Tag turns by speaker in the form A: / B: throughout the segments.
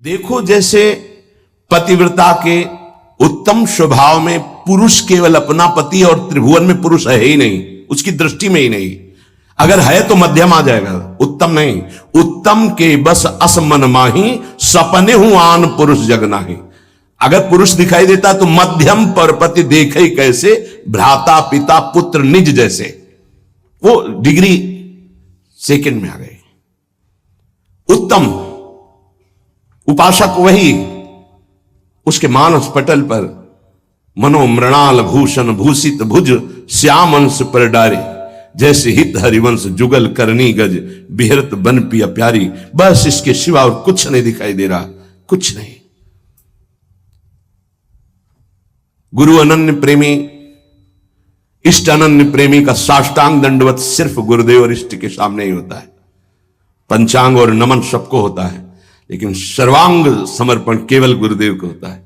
A: देखो जैसे पतिव्रता के उत्तम स्वभाव में पुरुष केवल अपना पति और त्रिभुवन में पुरुष है ही नहीं, उसकी दृष्टि में ही नहीं। अगर है तो मध्यम आ जाएगा, उत्तम नहीं। उत्तम के बस असमन माही सपने हूं आन पुरुष जग नाही। अगर पुरुष दिखाई देता तो मध्यम पर पति देखे कैसे, भ्राता पिता पुत्र निज जैसे। वो डिग्री सेकंड में आ गई। उत्तम उपासक वही, उसके मानस पटल पर मनो मृणाल भूषण भूषित भुज श्याम अंश पर डारे, जैसे हित हरिवंश जुगल करनी गज बिहरत बन पिया प्यारी। बस इसके सिवा और कुछ नहीं दिखाई दे रहा, कुछ नहीं। गुरु अनन्य प्रेमी, इष्ट अनन्य प्रेमी का साष्टांग दंडवत सिर्फ गुरुदेव और इष्ट के सामने ही होता है। पंचांग और नमन सबको होता है, लेकिन सर्वांग समर्पण केवल गुरुदेव को होता है।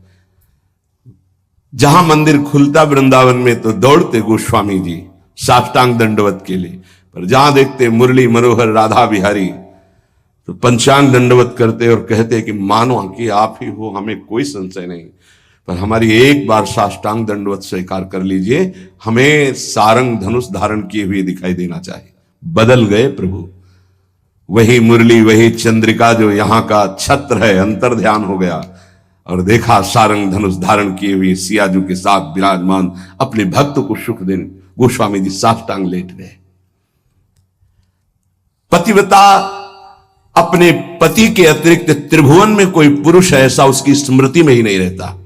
A: जहां मंदिर खुलता वृंदावन में तो दौड़ते गोस्वामी जी साष्टांग दंडवत के लिए, पर जहां देखते मुरली मनोहर राधा बिहारी तो पंचांग दंडवत करते और कहते कि मानो कि आप ही हो, हमें कोई संशय नहीं, पर हमारी एक बार साष्टांग दंडवत स्वीकार कर लीजिए। हमें सारंग धनुष धारण किए हुए दिखाई देना चाहिए। बदल गए प्रभु, वही मुरली वही चंद्रिका जो यहां का छत्र है, अंतर ध्यान हो गया और देखा सारंग धनुष धारण किए हुए सियाजू के साथ विराजमान अपने भक्त को सुख देने गोस्वामी जी साष्टांग लेट गए। पतिव्रता अपने पति के अतिरिक्त त्रिभुवन में कोई पुरुष है ऐसा उसकी स्मृति में ही नहीं रहता।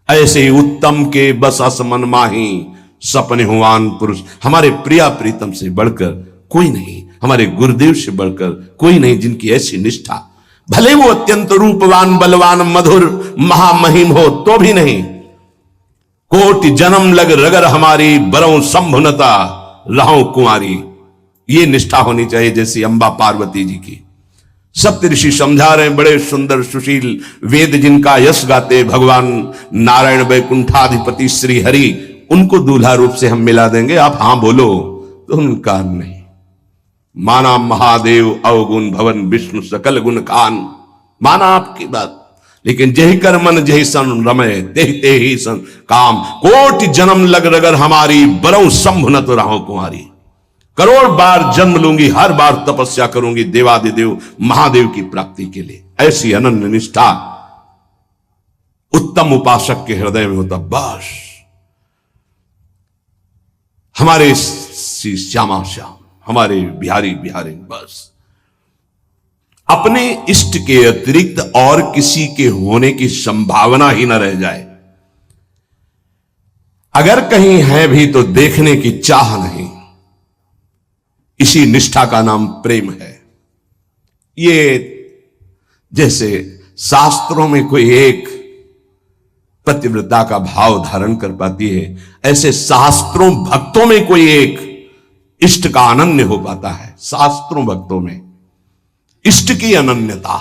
A: ऐसे ही उत्तम के बस असमन माही सपने हुआन पुरुष। हमारे प्रिया प्रीतम से बढ़कर कोई नहीं, हमारे गुरुदेव से बढ़कर कोई नहीं, जिनकी ऐसी निष्ठा, भले वो अत्यंत रूपवान बलवान मधुर महामहिम हो तो भी नहीं। कोटि जन्म लग रगर हमारी बरौ संभुनता रहो कुंवारी। ये निष्ठा होनी चाहिए जैसी अंबा पार्वती जी की। सप्त ऋषि समझा रहे हैं, बड़े सुंदर सुशील वेद जिनका यश गाते भगवान नारायण वैकुंठाधिपति श्री हरि, उनको दूल्हा रूप से हम मिला देंगे, आप हां बोलो तो उनका नहीं। माना महादेव अवगुण भवन विष्णु सकल गुण खान, माना आपकी बात, लेकिन जही कर मन जही सन रमय ते ही सन काम। कोटि जन्म लग रगर हमारी बरौ संभुनत रहो कुंवारी। करोड़ बार जन्म लूंगी, हर बार तपस्या करूंगी देवादिदेव महादेव की प्राप्ति के लिए। ऐसी अनन्य निष्ठा उत्तम उपासक के हृदय में होता। बस हमारे श्यामा श्याम, हमारे बिहारी बिहारी, बस अपने इष्ट के अतिरिक्त और किसी के होने की संभावना ही न रह जाए। अगर कहीं है भी तो देखने की चाह नहीं। इसी निष्ठा का नाम प्रेम है। ये जैसे शास्त्रों में कोई एक पतिव्रता का भाव धारण कर पाती है, ऐसे शास्त्रों भक्तों में कोई एक इष्ट का अनन्य हो पाता है। शास्त्रों भक्तों में इष्ट की अनन्यता,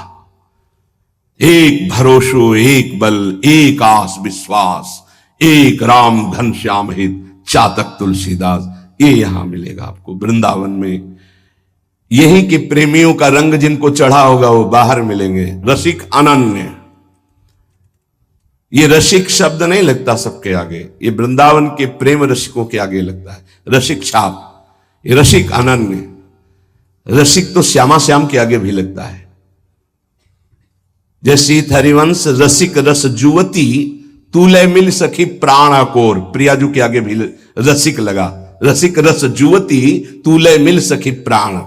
A: एक भरोसो एक बल एक आस विश्वास, एक राम घनश्याम हित चातक तुलसीदास, ये यहां मिलेगा आपको वृंदावन में। यही के प्रेमियों का रंग जिनको चढ़ा होगा वो बाहर मिलेंगे। रसिक अनन्य, ये रसिक शब्द नहीं लगता सबके आगे, ये वृंदावन के प्रेम रसिकों के आगे लगता है। रसिक छाप, ये रसिक अनन्य। रसिक तो श्यामा श्याम के आगे भी लगता है। जैसी हरिवंश रसिक रस जुवती तूले मिल सखी प्राण अकोर, प्रियाजू के आगे भी रसिक लगा। रसिक रस जुवती तूले मिल सखी प्राण।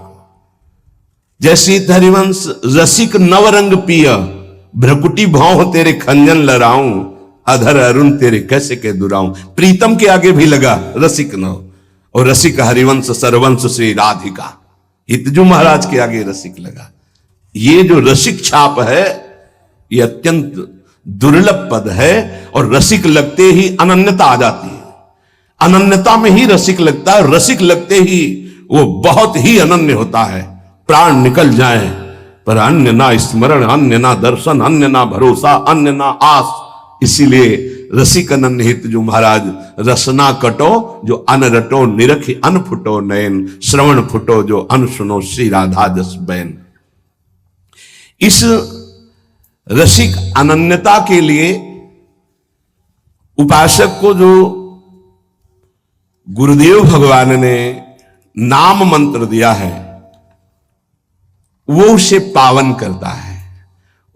A: जैसी हरिवंश रसिक नवरंग पिय भ्रकुटी भाव तेरे खंजन लड़ाऊं, अधर अरुण तेरे कैसे के दुराऊं। प्रीतम के आगे भी लगा रसिक नव, और रसिक हरिवंश सरवंश श्री राधिका। हितजू महाराज के आगे रसिक लगा। ये जो रसिक छाप है ये अत्यंत दुर्लभ पद है, और रसिक लगते ही अनन्यता आ जाती है। अनन्यता में ही रसिक लगता है, रसिक लगते ही वो बहुत ही अनन्य होता है। प्राण निकल जाए पर अन्य ना स्मरण, अन्य ना दर्शन, अन्य ना भरोसा, अन्य ना आस। इसीलिए रसिक अनन्य हित जो महाराज रसना कटो जो अन रटो निरखी अन फुटो नयन, श्रवण फुटो जो अन सुनो श्री राधा जस बैन। इस रसिक अनन्यता के लिए उपासक को जो गुरुदेव भगवान ने नाम मंत्र दिया है वो उसे पावन करता है,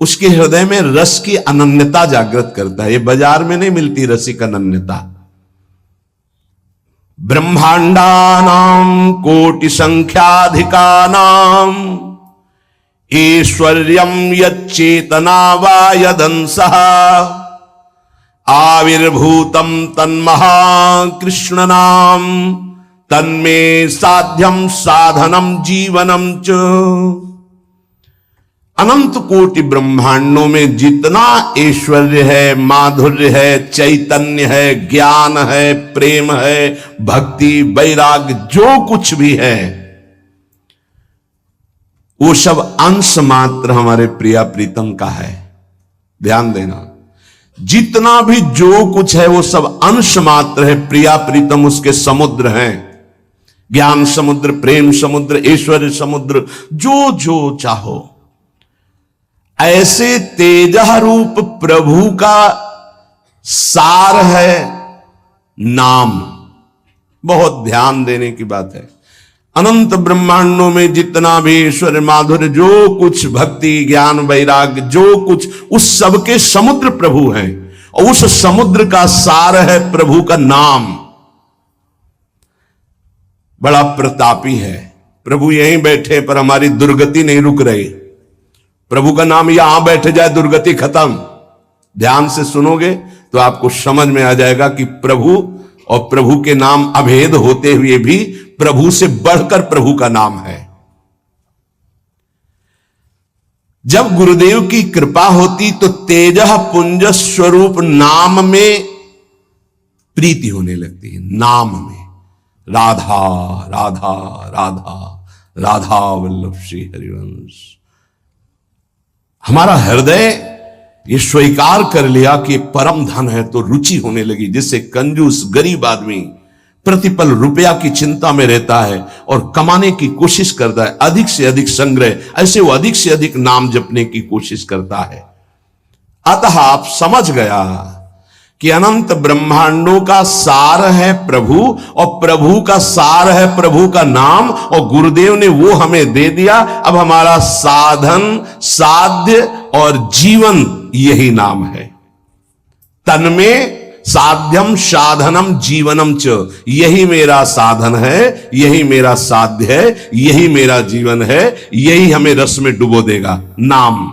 A: उसके हृदय में रस की अनन्यता जागृत करता है। ये बाजार में नहीं मिलती रसिक अनन्यता। ब्रह्मांडानां कोटि संख्याधिकानां ऐश्वर्यं यच्चेतना वा यदंसः आविर्भूतं तन्महाकृष्ण नाम तन्मे साध्यम साधनम जीवनम च। अनंत कोटि ब्रह्मांडों में जितना ऐश्वर्य है, माधुर्य है, चैतन्य है, ज्ञान है, प्रेम है, भक्ति, वैराग्य, जो कुछ भी है वो सब अंश मात्र हमारे प्रिया प्रीतम का है। ध्यान देना, जितना भी जो कुछ है वो सब अंश मात्र है। प्रिया प्रीतम उसके समुद्र हैं, ज्ञान समुद्र, प्रेम समुद्र, ऐश्वर्य समुद्र, जो जो चाहो। ऐसे तेजः रूप प्रभु का सार है नाम। बहुत ध्यान देने की बात है। अनंत ब्रह्मांडों में जितना भी ईश्वर, माधुर्य, जो कुछ भक्ति, ज्ञान, वैराग्य, जो कुछ, उस सब के समुद्र प्रभु हैं और उस समुद्र का सार है प्रभु का नाम। बड़ा प्रतापी है प्रभु। यहीं बैठे पर हमारी दुर्गति नहीं रुक रही। प्रभु का नाम यहां बैठ जाए दुर्गति खत्म। ध्यान से सुनोगे तो आपको समझ में आ जाएगा कि प्रभु और प्रभु के नाम अभेद होते हुए भी प्रभु से बढ़कर प्रभु का नाम है। जब गुरुदेव की कृपा होती तो तेजः पुंज स्वरूप नाम में प्रीति होने लगती है। नाम में राधा राधा राधा राधा वल्लभ श्री हरिवंश। हमारा हृदय ये स्वीकार कर लिया कि परम धन है तो रुचि होने लगी। जिससे कंजूस गरीब आदमी प्रतिपल रुपया की चिंता में रहता है और कमाने की कोशिश करता है, अधिक से अधिक संग्रह, ऐसे वो अधिक से अधिक नाम जपने की कोशिश करता है। अतः आप समझ गया कि अनंत ब्रह्मांडों का सार है प्रभु और प्रभु का सार है प्रभु का नाम, और गुरुदेव ने वो हमें दे दिया। अब हमारा साधन, साध्य और जीवन यही नाम है। तन्मे साध्यम साधनम जीवनम च। यही मेरा साधन है, यही मेरा साध्य है, यही मेरा जीवन है, यही हमें रस में डुबो देगा। नाम।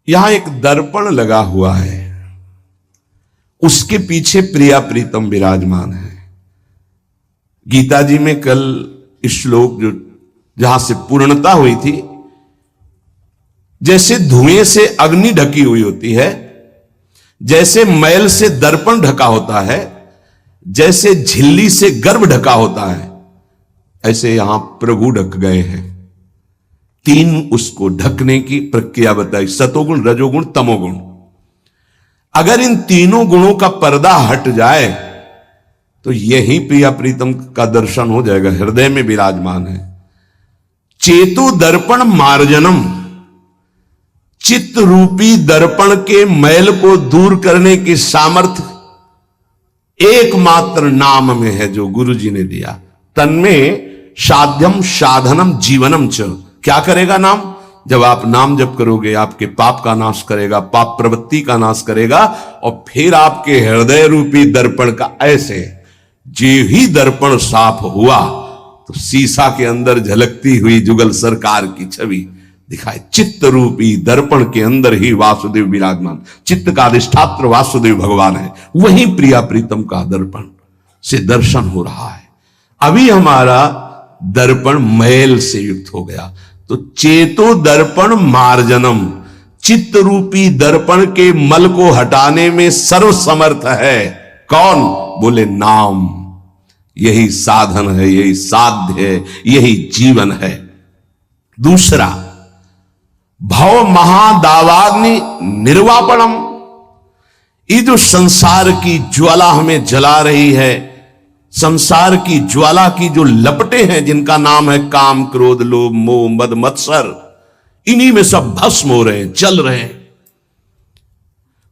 A: यहां एक दर्पण लगा हुआ है, उसके पीछे प्रिया प्रीतम विराजमान है। गीता जी में कल श्लोक जो जहां से पूर्णता हुई थी, जैसे धुएं से अग्नि ढकी हुई होती है, जैसे मैल से दर्पण ढका होता है, जैसे झिल्ली से गर्भ ढका होता है, ऐसे यहां प्रभु ढक गए हैं। तीन उसको ढकने की प्रक्रिया बताई, सतोगुण, रजोगुण, तमोगुण। अगर इन तीनों गुणों का पर्दा हट जाए तो यही प्रिया प्रीतम का दर्शन हो जाएगा। हृदय में विराजमान है। चेतु दर्पण मार्जनम। चित्त रूपी दर्पण के मैल को दूर करने की सामर्थ्य एकमात्र नाम में है जो गुरु जी ने दिया। तन्में साध्यम साधनम जीवनम च। क्या करेगा नाम? जब आप नाम जप करोगे आपके पाप का नाश करेगा, पाप प्रवृत्ति का नाश करेगा, और फिर आपके हृदय रूपी दर्पण का ऐसे जे ही दर्पण साफ हुआ तो शीशा के अंदर झलकती हुई जुगल सरकार की छवि दिखाए। चित्त रूपी दर्पण के अंदर ही वासुदेव विराजमान। चित्त का अधिष्ठात्र वासुदेव भगवान है। वही प्रिया प्रीतम का दर्पण से दर्शन हो रहा है। अभी हमारा दर्पण मैल से युक्त हो गया। तो चेतो दर्पण मार्जनम। चित्त रूपी दर्पण के मल को हटाने में सर्वसमर्थ है। कौन? बोले नाम। यही साधन है, यही साध्य है, यही जीवन है। दूसरा, भव महादावाग्नि निर्वापणम। ये जो संसार की ज्वाला हमें जला रही है, संसार की ज्वाला की जो लपटें हैं जिनका नाम है काम, क्रोध, लोभ, मोह, मद, मत्सर, इन्हीं में सब भस्म हो रहे हैं, चल रहे हैं।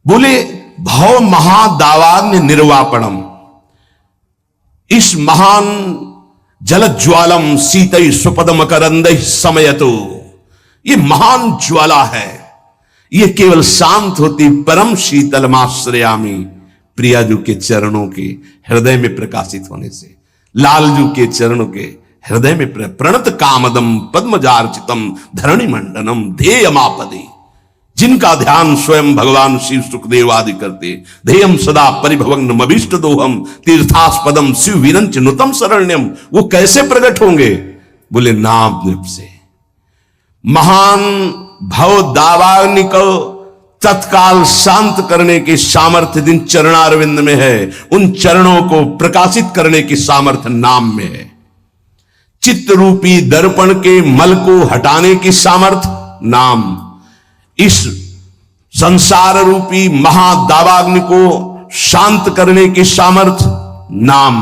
A: बोले भव महादावाग्नि निर्वापणम, इस महान जलज्वालम शीतई सुपदम करंद समयतो, ये महान ज्वाला है, ये केवल शांत होती परम शीतलमाश्रयामी, प्रियाजू के चरणों के हृदय में प्रकाशित होने से, लालजू के चरणों के हृदय में प्रणत कामदम पद्मजार्चितम धरणि मंडनम ध्येयमापदे, जिनका ध्यान स्वयं भगवान शिव सुखदेव आदि करते, ध्येयम सदा परिभवग्न अभीष्ट दोहम तीर्थास्पदम शिव विरंच नुतम शरण्यम, वो कैसे प्रकट होंगे? बोले नाम नृप से। महान भव दावाग्नि को तत्काल शांत करने की सामर्थ्य जिन चरणारविंद में है, उन चरणों को प्रकाशित करने की सामर्थ्य नाम में है। चित्त रूपी दर्पण के मल को हटाने की सामर्थ्य नाम, इस संसार रूपी महादावाग्नि को शांत करने की सामर्थ्य नाम।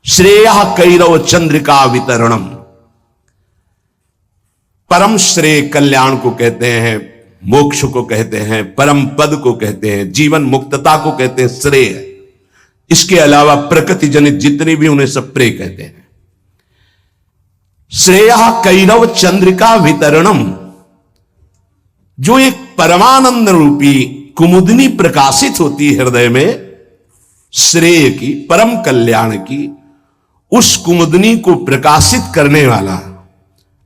A: श्रेय कैरव चंद्रिका वितरणम, परम श्रेय कल्याण को कहते हैं, मोक्ष को कहते हैं, परम पद को कहते हैं, जीवन मुक्तता को कहते हैं श्रेय। इसके अलावा प्रकृति जनित जितने भी उन्हें सब प्रेय कहते हैं। श्रेय कैरव चंद्रिका वितरणम, जो एक परमानंद रूपी कुमुदनी प्रकाशित होती है हृदय में, श्रेय की, परम कल्याण की, उस कुमुदनी को प्रकाशित करने वाला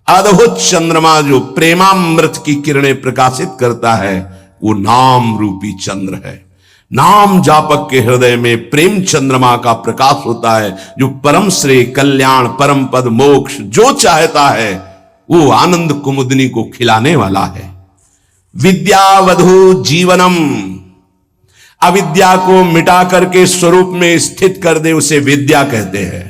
A: अद्भुत चंद्रमा जो प्रेमामृत की किरणें प्रकाशित करता है, वो नाम रूपी चंद्र है। नाम जापक के हृदय में प्रेम चंद्रमा का प्रकाश होता है, जो परम श्रेय कल्याण परम पद मोक्ष जो चाहता है वो आनंद कुमुदनी को खिलाने वाला है। विद्यावधु जीवनम, अविद्या को मिटा करके स्वरूप में स्थित कर दे उसे विद्या कहते हैं।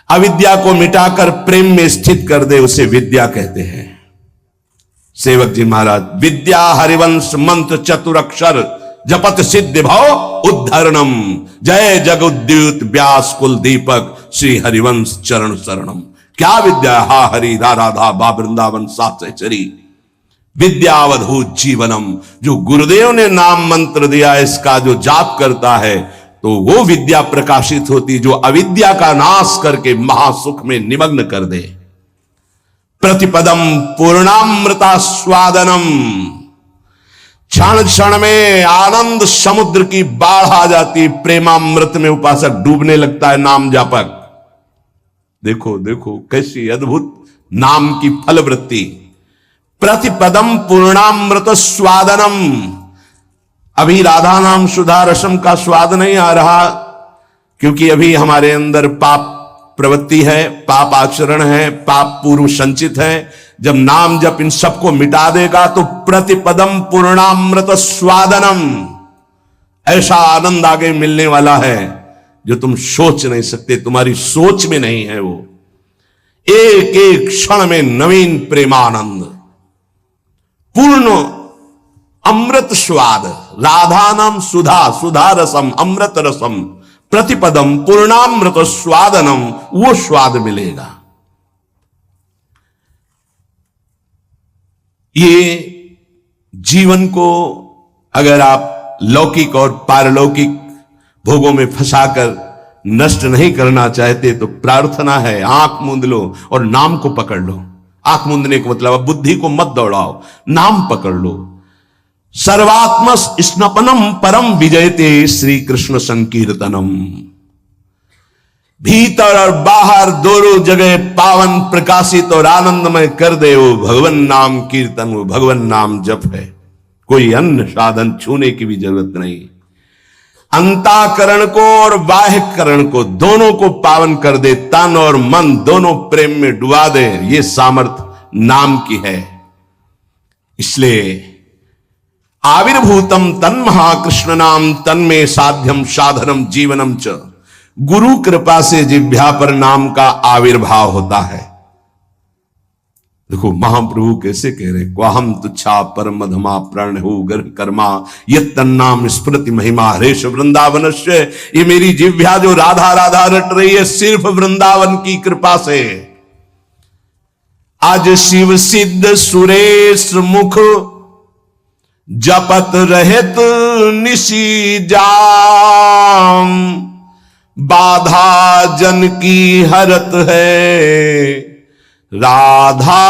A: अविद्या को मिटाकर प्रेम में स्थित कर दे उसे विद्या कहते हैं। सेवक जी महाराज, विद्या हरिवंश मंत्र चतुरक्षर जपत सिद्ध भव उद्धरणम, जय जगुद्युत व्यास कुल दीपक श्री हरिवंश चरण शरणम। क्या विद्या? हा हरि रा राधा बा वृंदावन साचरी, विद्यावधू जीवनम, जो गुरुदेव ने नाम मंत्र दिया इसका जो जाप करता है तो वो विद्या प्रकाशित होती, जो अविद्या का नाश करके महासुख में निमग्न कर दे। प्रतिपदम पूर्णामृता स्वादनम, क्षण क्षण में आनंद समुद्र की बाढ़ आ जाती, प्रेमामृत में उपासक डूबने लगता है नाम जापक। देखो देखो कैसी अद्भुत नाम की फलवृत्ति। प्रतिपदम पूर्णामृत स्वादनम, अभी राधा नाम सुधा रसम का स्वाद नहीं आ रहा, क्योंकि अभी हमारे अंदर पाप प्रवृत्ति है, पाप आचरण है, पाप पूर्व संचित है। जब नाम जप इन सबको मिटा देगा तो प्रतिपदम पूर्णामृत स्वादनम, ऐसा आनंद आगे मिलने वाला है जो तुम सोच नहीं सकते, तुम्हारी सोच में नहीं है। वो एक एक क्षण में नवीन प्रेमानंद, पूर्ण अमृत स्वाद, राधा नाम सुधा, सुधा रसम अमृत रसम, प्रतिपदम पूर्णामृत स्वादनम, वो स्वाद मिलेगा। ये जीवन को अगर आप लौकिक और पारलौकिक भोगों में फंसाकर नष्ट नहीं करना चाहते तो प्रार्थना है, आंख मूंद लो और नाम को पकड़ लो। आंख मूंदने का मतलब बुद्धि को मत दौड़ाओ, नाम पकड़ लो। सर्वात्म स्नपनम परम विजयते श्री कृष्ण संकीर्तनम, भीतर और बाहर दोनों जगह पावन प्रकाशित और आनंदमय कर दे वो भगवान नाम कीर्तन, वो भगवान नाम जप है। कोई अन्य साधन छूने की भी जरूरत नहीं। अंताकरण को और बाह्यकरण को दोनों को पावन कर दे, तन और मन दोनों प्रेम में डुबा दे, ये सामर्थ्य नाम की है। इसलिए आविर्भूतम तन महाकृष्ण नाम तन्मे साध्यम साधनम जीवनम च, गुरु कृपा से जिह्वा पर नाम का आविर्भाव होता है। देखो महाप्रभु कैसे कह रहे, क्वाहम तुच्छा परम धमा प्रण हो गर कर्मा यत तन्नाम स्मृति महिमा हरेश वृंदावनस्य। ये मेरी जिह्वा जो राधा राधा रट रही है सिर्फ वृंदावन की कृपा से। आज शिव सिद्ध सुरेश मुख जपत रहत निशी जाम, बाधा जन की हरत है राधा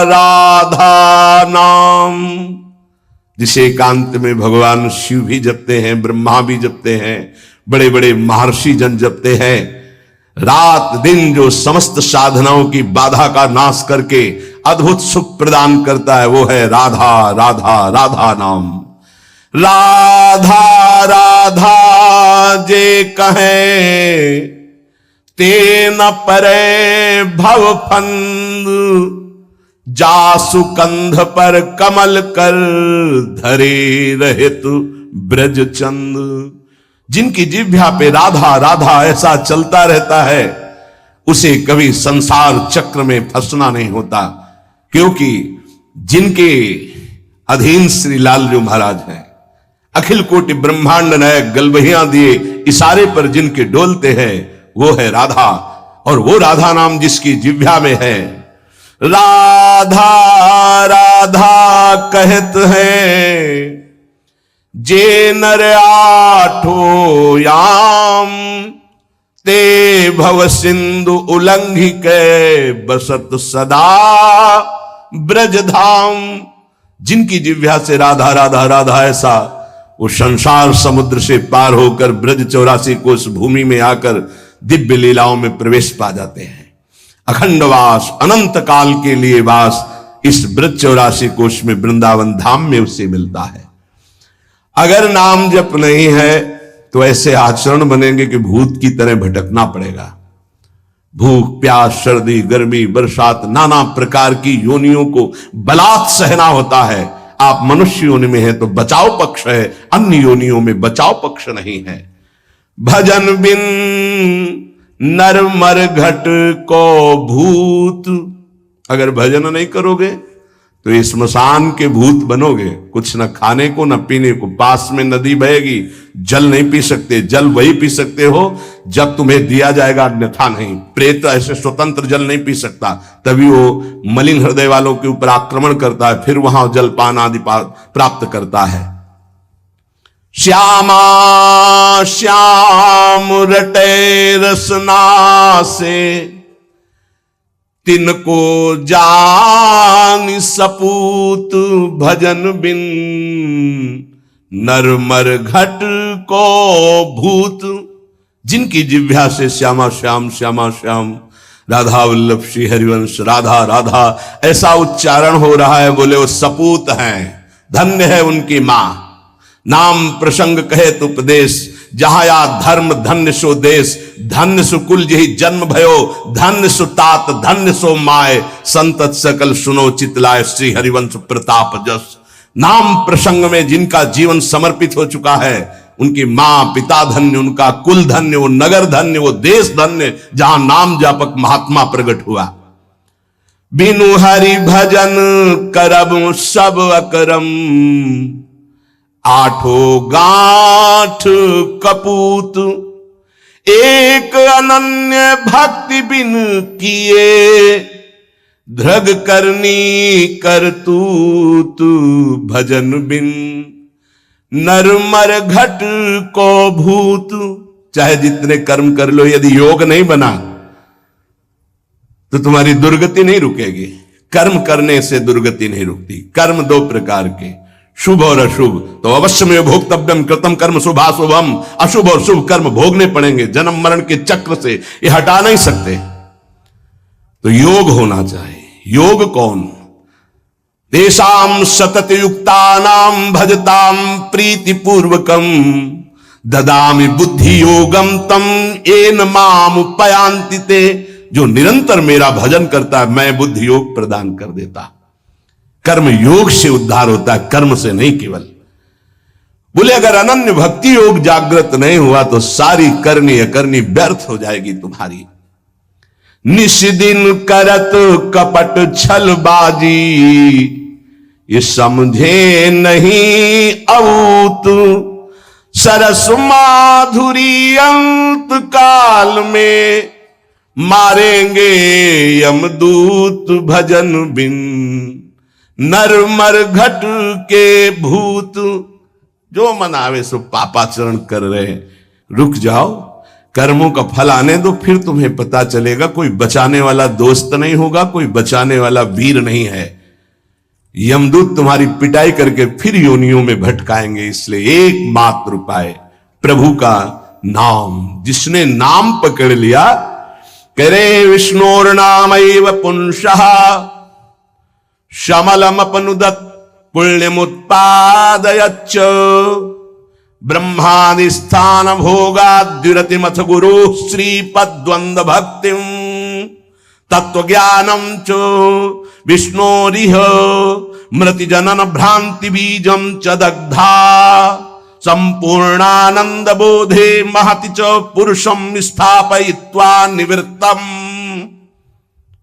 A: राधा नाम। जिसे एकांत में भगवान शिव भी जपते हैं, ब्रह्मा भी जपते हैं, बड़े बड़े महर्षि जन जपते हैं। रात दिन जो समस्त साधनाओं की बाधा का नाश करके अद्भुत सुख प्रदान करता है वो है राधा राधा राधा नाम। राधा राधा जे कहे ते न परे भव फंद, जासु कंध पर कमल कर धरे रहित ब्रज चंद। जिनकी जिह्वा पे राधा राधा ऐसा चलता रहता है उसे कभी संसार चक्र में फंसना नहीं होता, क्योंकि जिनके अधीन श्री लालजू महाराज हैं, अखिल कोटि ब्रह्मांड नायक गलबहियां दिए इशारे पर जिनके डोलते हैं वो है राधा। और वो राधा नाम जिसकी जिह्वा में है, राधा राधा कहत है जे नर आठो याम, ते भव सिंधु उल्लंघि के बसत सदा ब्रजधाम। जिनकी जिह्वा से राधा राधा राधा ऐसा वो संसार समुद्र से पार होकर ब्रज 84 कोस भूमि में आकर दिव्य लीलाओं में प्रवेश पा जाते हैं। अखंड वास, अनंत काल के लिए वास इस ब्रज 84 कोश में वृंदावन धाम में उससे मिलता है। अगर नाम जप नहीं है तो ऐसे आचरण बनेंगे कि भूत की तरह भटकना पड़ेगा। भूख प्यास सर्दी गर्मी बरसात नाना प्रकार की योनियों को बलात् सहना होता है। आप मनुष्य योनि में हैं तो बचाव पक्ष है, अन्य योनियों में बचाव पक्ष नहीं है। भजन बिन नर मर घट को भूत, अगर भजन नहीं करोगे तो इस स्मशान के भूत बनोगे। कुछ न खाने को न पीने को, पास में नदी बहेगी, जल नहीं पी सकते। जल वही पी सकते हो जब तुम्हें दिया जाएगा, अन्यथा नहीं। प्रेत ऐसे स्वतंत्र जल नहीं पी सकता, तभी वो मलिन हृदय वालों के ऊपर आक्रमण करता है, फिर वहां जलपान आदि प्राप्त करता है। श्यामा श्याम रटे रसना से, तिनको जान सपूत भजन बिन नर मर घट को भूत। जिनकी जिह्वा से श्यामा श्याम श्यामा श्याम राधा वल्लभ श्री हरिवंश राधा राधा ऐसा उच्चारण हो रहा है, बोले वो सपूत हैं, धन्य है उनकी मां। नाम प्रसंग कहे तो उपदेश, जहां या धर्म धन्य सो देश, धन्य सो कुल यही जन्म भयो, धन्य सो तात धन्य सो माय, संतत सकल सुनो चितलाय श्री हरिवंश प्रताप जस। नाम प्रसंग में जिनका जीवन समर्पित हो चुका है उनकी मां पिता धन्य, उनका कुल धन्य, वो नगर धन्य, वो देश धन्य जहां नाम जापक महात्मा प्रकट हुआ। बिनु हरि भजन करब सब अकरम, आठो गांठ कपूत। एक अनन्य भक्ति बिन किए, धृग करनी करतूत भजन बिन नर मर घट को भूत। चाहे जितने कर्म कर लो, यदि योग नहीं बना तो तुम्हारी दुर्गति नहीं रुकेगी। कर्म करने से दुर्गति नहीं रुकती। कर्म दो प्रकार के, शुभ और अशुभ। तो अवश्य में भोक्तव्यम कृतम कर्म शुभाशुभम, अशुभ और शुभ कर्म भोगने पड़ेंगे। जन्म मरण के चक्र से ये हटा नहीं सकते। तो योग होना चाहिए। योग कौन? तेषाम सतत युक्तानाम भजताम प्रीति पूर्वकम, ददामि बुद्धि योगम तम येन माम उपयांति ते। जो निरंतर मेरा भजन करता है मैं बुद्धि योग प्रदान कर देता। कर्म योग से उद्धार होता है, कर्म से नहीं केवल। बोले अगर अनन्य भक्ति योग जागृत नहीं हुआ तो सारी करनी अकरनी व्यर्थ हो जाएगी तुम्हारी। निष्दिन करत कपट छलबाजी, ये समझे नहीं अऊत। सरस माधुरी अंत काल में, मारेंगे यमदूत भजन बिन, नर मर घट के भूत। जो मन आवे सो पापाचरण कर रहे हैं, रुक जाओ, कर्मों का फल आने दो, फिर तुम्हें पता चलेगा। कोई बचाने वाला दोस्त नहीं होगा, कोई बचाने वाला वीर नहीं है। यमदूत तुम्हारी पिटाई करके फिर योनियों में भटकाएंगे। इसलिए एकमात्र उपाय प्रभु का नाम। जिसने नाम पकड़ लिया, करे विष्णोर्नामैव पुंसः शमलमपनुदत् पुण्यमुत्पादयच्च, ब्रह्मादिस्थान भोगाद्युरतिमथ गुरु श्रीपद्वंद भक्तिम, तत्वज्ञानम च विष्णोरिह मृति जनन भ्रांति बीजम च दग्धा, संपूर्णानंद बोधे महति च पुरुषम स्थापयित्वा निवृत्तम।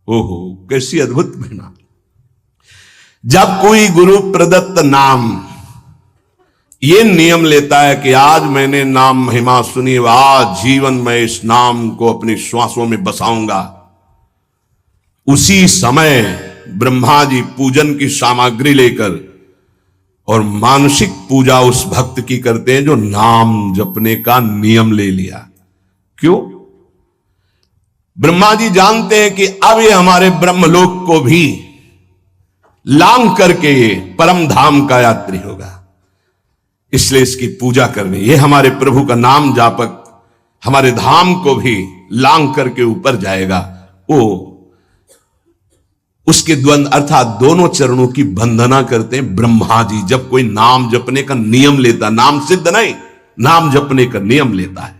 A: ओहो, कैसी अद्भुत महिमा। जब कोई गुरु प्रदत्त नाम ये नियम लेता है कि आज मैंने नाम महिमा सुनी, आज जीवन में इस नाम को अपनी श्वासों में बसाऊंगा, उसी समय ब्रह्मा जी पूजन की सामग्री लेकर और मानसिक पूजा उस भक्त की करते हैं जो नाम जपने का नियम ले लिया। क्यों? ब्रह्मा जी जानते हैं कि अब ये हमारे ब्रह्मलोक को भी लांघ करके ये परम धाम का यात्री होगा, इसलिए इसकी पूजा करनी। ये हमारे प्रभु का नाम जापक हमारे धाम को भी लांघ करके ऊपर जाएगा। वो उसके द्वंद अर्थात दोनों चरणों की वंदना करते हैं ब्रह्मा जी। जब कोई नाम जपने का नियम लेता, नाम सिद्ध नहीं, नाम जपने का नियम लेता है,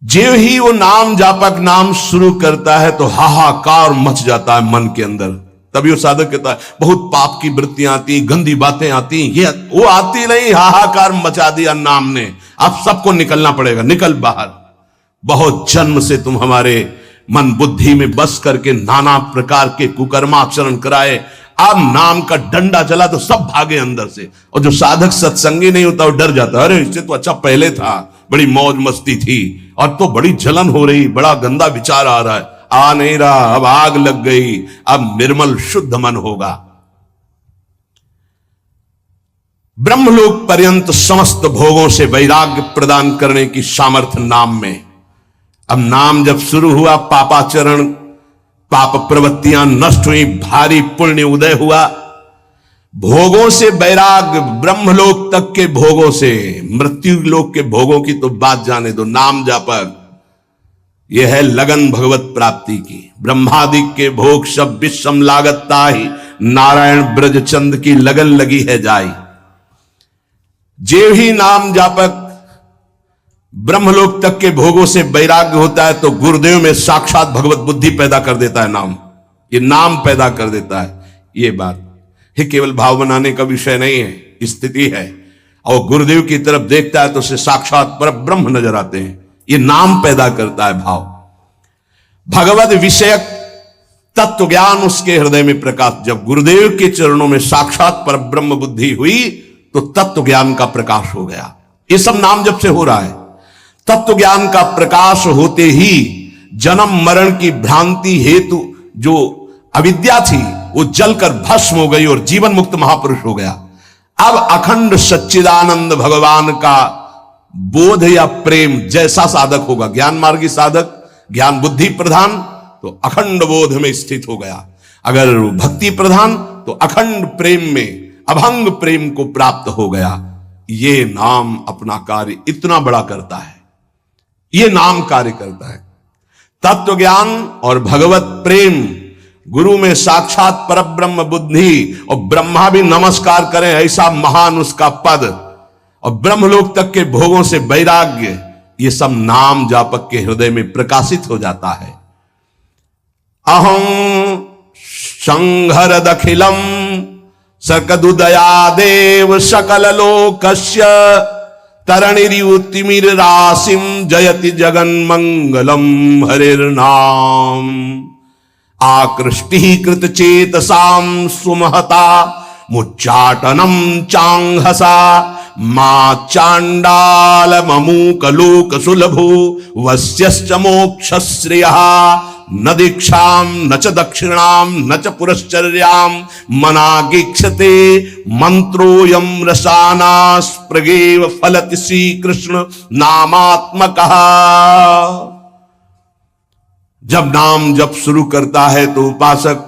A: जो ही वो नाम जापक नाम शुरू करता है तो हाहाकार मच जाता है मन के अंदर। तभी वो साधक कहता है बहुत पाप की वृत्तियां आती, गंदी बातें आती, ये वो आती नहीं, हाहाकार मचा दिया नाम ने, अब सबको निकलना पड़ेगा, निकल बाहर। बहुत जन्म से तुम हमारे मन बुद्धि में बस करके नाना प्रकार के कुकर्माचरण कराए, अब नाम का डंडा चला तो सब भागे अंदर से। और जो साधक सत्संगी नहीं होता वो डर जाता, अरे इससे तो अच्छा पहले था, बड़ी मौज मस्ती थी, और तो बड़ी जलन हो रही, बड़ा गंदा विचार आ रहा है, आ नहीं रहा, अब आग लग गई, अब निर्मल शुद्ध मन होगा। ब्रह्मलोक पर्यंत समस्त भोगों से वैराग्य प्रदान करने की सामर्थ्य नाम में। अब नाम जब शुरू हुआ, पापाचरण पाप प्रवृत्तियां नष्ट हुई, भारी पुण्य उदय हुआ, भोगों से वैराग्य, ब्रह्मलोक तक के भोगों से, मृत्यु लोक के भोगों की तो बात जाने दो। नाम जापक यह है लगन भगवत प्राप्ति की। ब्रह्मादि के भोग सब विषम लागता ही, नारायण ब्रज चंद की लगन लगी है जाई। जे ही नाम जापक ब्रह्मलोक तक के भोगों से वैराग्य होता है तो गुरुदेव में साक्षात भगवत बुद्धि पैदा कर देता है नाम, ये नाम पैदा कर देता है। ये बात है, केवल भाव बनाने का विषय नहीं है, स्थिति है। और गुरुदेव की तरफ देखता है तो उसे साक्षात पर ब्रह्म नजर आते हैं, ये नाम पैदा करता है भाव। भगवत विषयक तत्व ज्ञान उसके हृदय में प्रकाश। जब गुरुदेव के चरणों में साक्षात पर ब्रह्म बुद्धि हुई तो तत्व ज्ञान का प्रकाश हो गया। ये सब नाम जब से हो रहा है। तत्व ज्ञान का प्रकाश होते ही जन्म मरण की भ्रांति हेतु जो अविद्या थी वो जलकर भस्म हो गई और जीवन मुक्त महापुरुष हो गया। अब अखंड सच्चिदानंद भगवान का बोध या प्रेम जैसा साधक होगा, ज्ञान मार्गी साधक, ज्ञान बुद्धि प्रधान, तो अखंड बोध में स्थित हो गया। अगर भक्ति प्रधान तो अखंड प्रेम में, अभंग प्रेम को प्राप्त हो गया। ये नाम अपना कार्य इतना बड़ा करता है, ये नाम कार्य करता है। तत्व ज्ञान और भगवत प्रेम, गुरु में साक्षात परब्रह्म बुद्धि, और ब्रह्मा भी नमस्कार करें ऐसा महान उसका पद, और ब्रह्मलोक तक के भोगों से वैराग्य, ये सब नाम जापक के हृदय में प्रकाशित हो जाता है। अहं संहर दखिलम सकदुदया देव सकल लोकस्य, तरणिरियुतिमिर राशिम जयति जगन मंगलम हरिर्नाम। आकृष्टि कृत चेतसाम सुमहता मुच्चाटनम चांगहसा, मां चांडाल ममूक लोक सुलभो वस्यश्च मोक्ष श्रेयः न दीक्षाम न च दक्षिणाम न च पुरश्चर्याम मनागीक्षते मंत्रोयम रसानास प्रगेव फलति श्री कृष्ण नामात्मकः। जब नाम जप शुरू करता है तो उपासक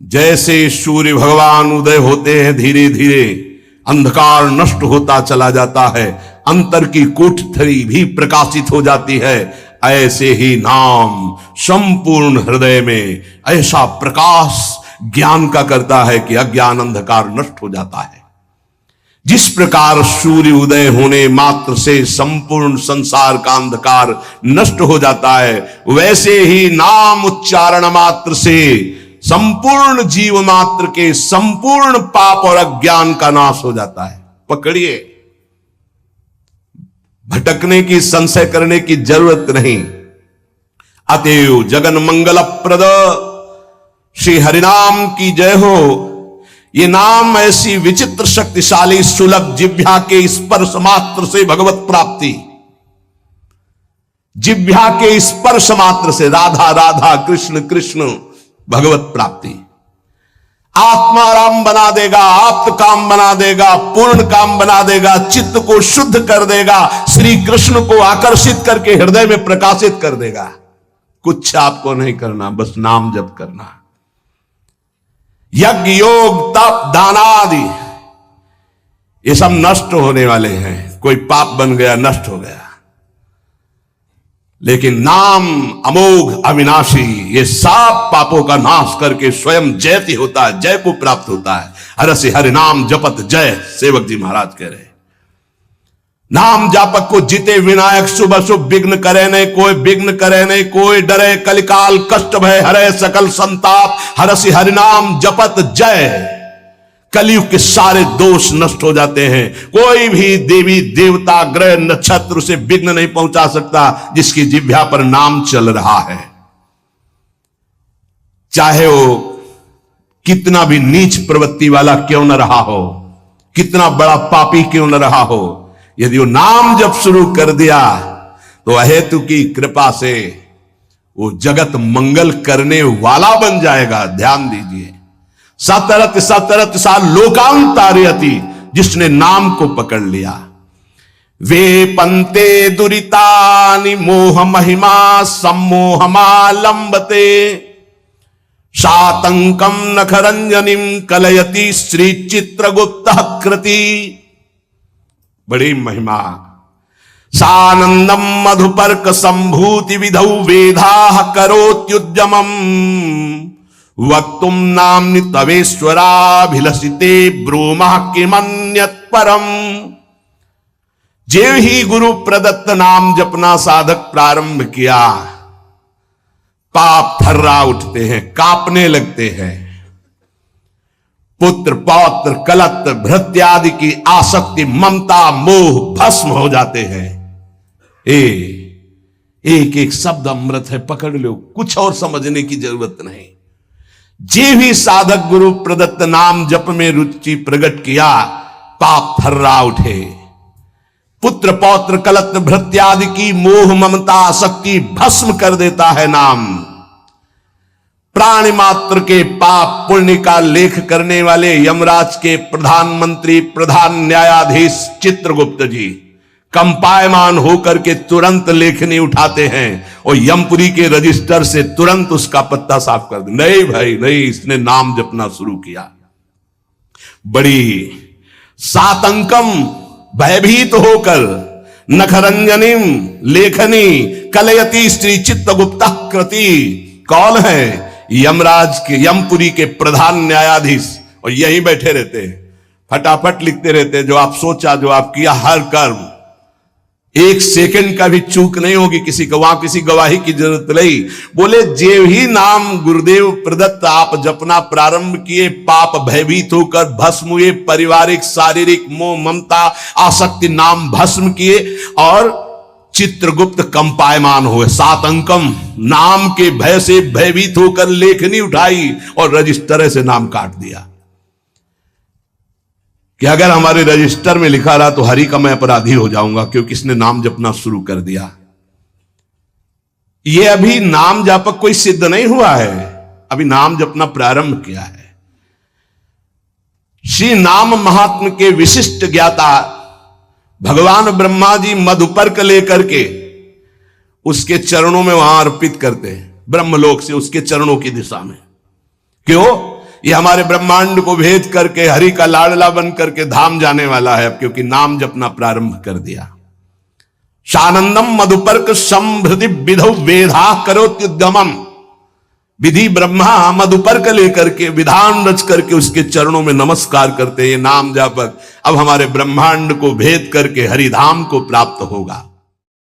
A: जैसे सूर्य भगवान उदय होते हैं, धीरे धीरे अंधकार नष्ट होता चला जाता है, अंतर की कोठरी भी प्रकाशित हो जाती है, ऐसे ही नाम संपूर्ण हृदय में ऐसा प्रकाश ज्ञान का करता है कि अज्ञान अंधकार नष्ट हो जाता है। जिस प्रकार सूर्य उदय होने मात्र से संपूर्ण संसार का अंधकार नष्ट हो जाता है, वैसे ही नाम उच्चारण मात्र से संपूर्ण जीव मात्र के संपूर्ण पाप और अज्ञान का नाश हो जाता है। पकड़िए, भटकने की, संशय करने की जरूरत नहीं। अतएव जगन मंगल प्रद श्री हरिनाम की जय हो। ये नाम ऐसी विचित्र शक्तिशाली सुलभ जिह्वा के स्पर्श मात्र से भगवत प्राप्ति, जिह्वा के स्पर्श मात्र से राधा राधा कृष्ण कृष्ण भगवत प्राप्ति आत्माराम बना देगा, आप्त काम बना देगा, पूर्ण काम बना देगा, चित्त को शुद्ध कर देगा, श्री कृष्ण को आकर्षित करके हृदय में प्रकाशित कर देगा। कुछ आपको नहीं करना, बस नाम जप करना। यज्ञ योग तप दान आदि ये सब नष्ट होने वाले हैं। कोई पाप बन गया, नष्ट हो गया, लेकिन नाम अमोघ अविनाशी ये सब पापों का नाश करके स्वयं जयति होता है, जय को प्राप्त होता है। हरसि हरि नाम जपत जय, सेवक जी महाराज कह रहे। नाम जापक को जिते विनायक, शुभ शुभ विघ्न करे नहीं कोई, विघ्न करे नहीं कोई, डरे कलिकाल कष्ट भय हरे सकल संताप। हरसि हरि नाम जपत जय, कलयुग के सारे दोष नष्ट हो जाते हैं। कोई भी देवी देवता ग्रह नक्षत्र से विघ्न नहीं पहुंचा सकता जिसकी जिह्वा पर नाम चल रहा है। चाहे वो कितना भी नीच प्रवृत्ति वाला क्यों न रहा हो, कितना बड़ा पापी क्यों न रहा हो, यदि वो नाम जब शुरू कर दिया तो अहेतु की कृपा से वो जगत मंगल करने वाला बन जाएगा। ध्यान दीजिए, सतरत सतरत सा लोकांतारयति, जिसने नाम को पकड़ लिया। वे पंते दुरितानि मोह महिमा सम्मोहमालंबते, शातंकम नखरंजनिम कलयति श्री चित्रगुप्त कृति। बड़ी महिमा। सानंदम मधुपर्क संभूति विधौ वेदाः करोत्युद्यमम्, वक्तुम नाम्नि तवेश्वराभिलषिते ब्रूमः किमन्यत् परम। जेव ही गुरु प्रदत्त नाम जपना साधक प्रारंभ किया, पाप थर्रा उठते हैं, कांपने लगते हैं। पुत्र पौत्र कलत्र भृत्यादि की आसक्ति ममता मोह भस्म हो जाते हैं। एक एक शब्द अमृत है, पकड़ लो, कुछ और समझने की जरूरत नहीं। जे भी साधक गुरु प्रदत्त नाम जप में रुचि प्रकट किया, पाप थर्रा उठे। पुत्र पौत्र कलत्र भृत्यादि की मोह ममता आसक्ति भस्म कर देता है नाम। प्राणी मात्र के पाप पुण्य का लेख करने वाले यमराज के प्रधानमंत्री प्रधान न्यायाधीश चित्रगुप्त जी कंपायमान होकर के तुरंत लेखनी उठाते हैं और यमपुरी के रजिस्टर से तुरंत उसका पत्ता साफ कर दे। नहीं भाई नहीं, इसने नाम जपना शुरू किया। बड़ी सातंकम भयभीत होकर नखरंजनिम लेखनी कलयति श्री चित्रगुप्त कृति। कौन है? यमराज के यमपुरी के प्रधान न्यायाधीश, और यहीं बैठे रहते हैं, फटाफट लिखते रहते हैं। जो आप सोचा, जो आप किया, हर कर्म एक सेकंड का भी चूक नहीं होगी किसी को, वहां किसी गवाही की जरूरत नहीं। बोले जेव ही नाम गुरुदेव प्रदत्त आप जपना प्रारंभ किए, पाप भयभीत होकर भस्म हुए, पारिवारिक शारीरिक मोह ममता आसक्ति नाम भस्म किए और चित्रगुप्त कंपायमान हुए। सातंकम नाम के भय से भयभीत होकर लेखनी उठाई और रजिस्टर से नाम काट दिया। कि अगर हमारे रजिस्टर में लिखा रहा तो हरि का मैं अपराधी हो जाऊंगा क्योंकि इसने नाम जपना शुरू कर दिया। ये अभी नाम जापक कोई सिद्ध नहीं हुआ है, अभी नाम जपना प्रारंभ किया है। श्री नाम महात्म के विशिष्ट ज्ञाता भगवान ब्रह्मा जी मधुपर्क लेकर के उसके चरणों में वहां अर्पित करते हैं, ब्रह्मलोक से उसके चरणों की दिशा में। क्यों? ये हमारे ब्रह्मांड को भेद करके हरि का लाडला बन करके धाम जाने वाला है, क्योंकि नाम जपना प्रारंभ कर दिया। सानंदम मधुपर्क संभृति विधौ वेधा करोत्युद्गमम। विधि ब्रह्मा मधुपर्क लेकर के विधान रच करके उसके चरणों में नमस्कार करते हैं। ये नाम जापक अब हमारे ब्रह्मांड को भेद करके हरिधाम को प्राप्त होगा।